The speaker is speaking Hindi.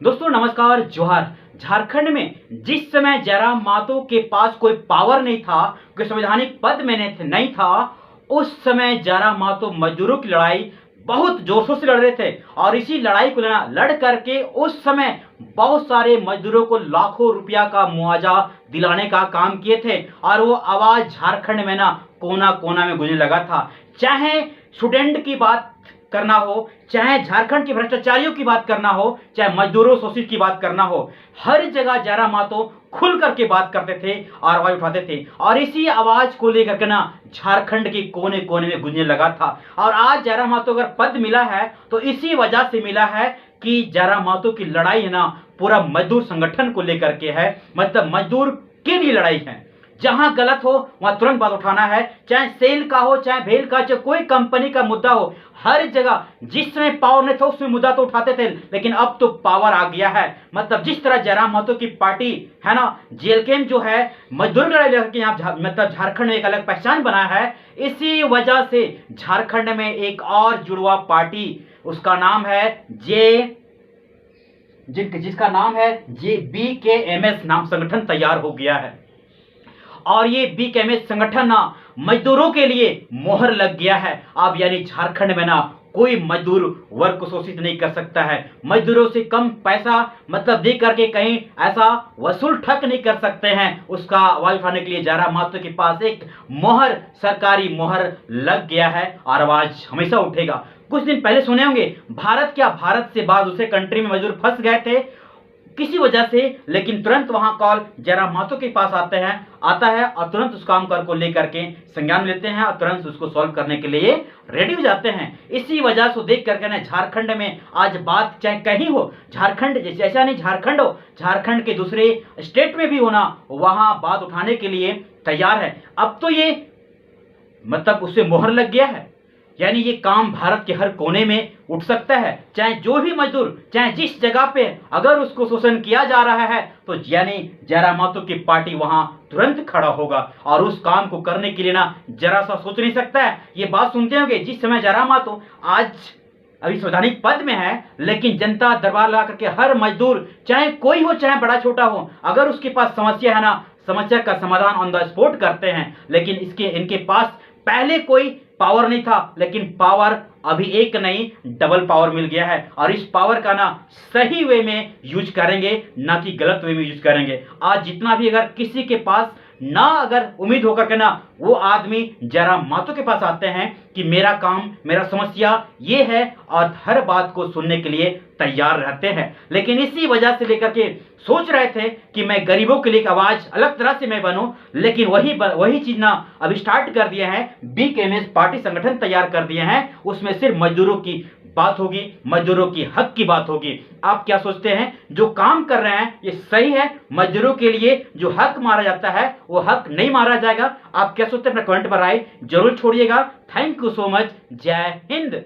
दोस्तों नमस्कार जोहार। झारखंड में जिस समय जयराम मातो के पास कोई पावर नहीं था, कोई संवैधानिक पद में नहीं था, उस समय जयराम मातो मजदूरों की लड़ाई बहुत जोशों से लड़ रहे थे और इसी लड़ाई को लड़ करके उस समय बहुत सारे मजदूरों को लाखों रुपया का मुआवजा दिलाने का काम किए थे और वो आवाज झारखंड में ना कोना कोना में गूंजने लगा था। चाहे स्टूडेंट की बात करना हो, चाहे झारखंड के भ्रष्टाचारियों की बात करना हो, चाहे मजदूरों शोषित की बात करना हो, हर जगह जयराम मातो खुल करके बात करते थे और आवाज उठाते थे और इसी आवाज को लेकर के ना झारखंड के कोने कोने में गूंजने लगा था। और आज जयराम मातो अगर पद मिला है तो इसी वजह से मिला है कि जयराम मातो की लड़ाई है ना पूरा मजदूर संगठन को लेकर के है, मतलब मजदूर के लिए लड़ाई है। जहां गलत हो वहां तुरंत बात उठाना है, चाहे सेल का हो, चाहे भेल का, चाहे कोई कंपनी का मुद्दा हो, हर जगह जिस समय पावर नहीं था उसमें मुद्दा तो उठाते थे, लेकिन अब तो पावर आ गया है। मतलब जिस तरह जयराम मातो की पार्टी है ना, जेएलकेएम जो है मजदूर लड़ाई लेकर यहाँ मतलब झारखंड में एक अलग पहचान बना है। इसी वजह से झारखंड में एक और जुड़वा पार्टी, उसका नाम है जिसका नाम है BKMS नाम संगठन तैयार हो गया है और ये BKMS संगठन ना मजदूरों के लिए मोहर लग गया है। अब यानी झारखंड में ना कोई मजदूर वर्ग को शोषित नहीं कर सकता है, मजदूरों से कम पैसा मतलब दे करके कहीं ऐसा वसूल ठग नहीं कर सकते हैं। उसका आवाज उठाने के लिए जयराम मातो के पास एक मोहर, सरकारी मोहर लग गया है और आवाज हमेशा उठेगा। कुछ दिन पहले सुने होंगे भारत से बाद दूसरे कंट्री में मजदूर फंस गए थे किसी वजह से, लेकिन तुरंत वहां कॉल जयराम मातो के पास आता है और तुरंत उस काम को लेकर के संज्ञान लेते हैं और तुरंत उसको सॉल्व करने के लिए रेडी हो जाते हैं। इसी वजह से देख करके ना झारखंड में आज बात चाहे कहीं हो, झारखंड जैसे ऐसा नहीं झारखंड हो, झारखंड के दूसरे स्टेट में भी होना, वहां बात उठाने के लिए तैयार है। अब तो ये मतलब उससे मोहर लग गया है, यानी ये काम भारत के हर कोने में उठ सकता है। चाहे जो भी मजदूर, चाहे जिस जगह पे अगर उसको शोषण किया जा रहा है तो यानी जयराम मातो की पार्टी वहां तुरंत खड़ा होगा और उस काम को करने के लिए ना जरा सा सोच नहीं सकता है। ये बात सुनते होंगे जिस समय जयराम मातो आज अभी संवैधानिक पद में है, लेकिन जनता दरबार लगा करके हर मजदूर चाहे कोई हो चाहे बड़ा छोटा हो, अगर उसके पास समस्या है ना, समस्या का समाधान ऑन द स्पॉट करते हैं। लेकिन इनके पास पहले कोई पावर नहीं था, लेकिन पावर अभी एक नहीं डबल पावर मिल गया है और इस पावर का ना सही वे में यूज करेंगे, ना कि गलत वे में यूज करेंगे। आज जितना भी अगर किसी के पास ना अगर उम्मीद होकर के ना वो आदमी जयराम मातो के पास आते हैं कि मेरा काम, मेरा समस्या ये है और हर बात को सुनने के लिए तैयार रहते हैं। लेकिन इसी वजह से लेकर के सोच रहे थे कि मैं गरीबों के लिए एक आवाज अलग तरह से मैं बनूं, लेकिन वही चीज ना अभी स्टार्ट कर दिया है। BKMS पार्टी संगठन तैयार कर दिए हैं, उसमें सिर्फ मजदूरों की बात होगी, मजदूरों की हक की बात होगी। आप क्या सोचते हैं, जो काम कर रहे हैं ये सही है? मजदूरों के लिए जो हक मारा जाता है वो हक नहीं मारा जाएगा? आप क्या सोचते हैं अपना कमेंट पर राय जरूर छोड़िएगा। Thank you so much. जय हिंद।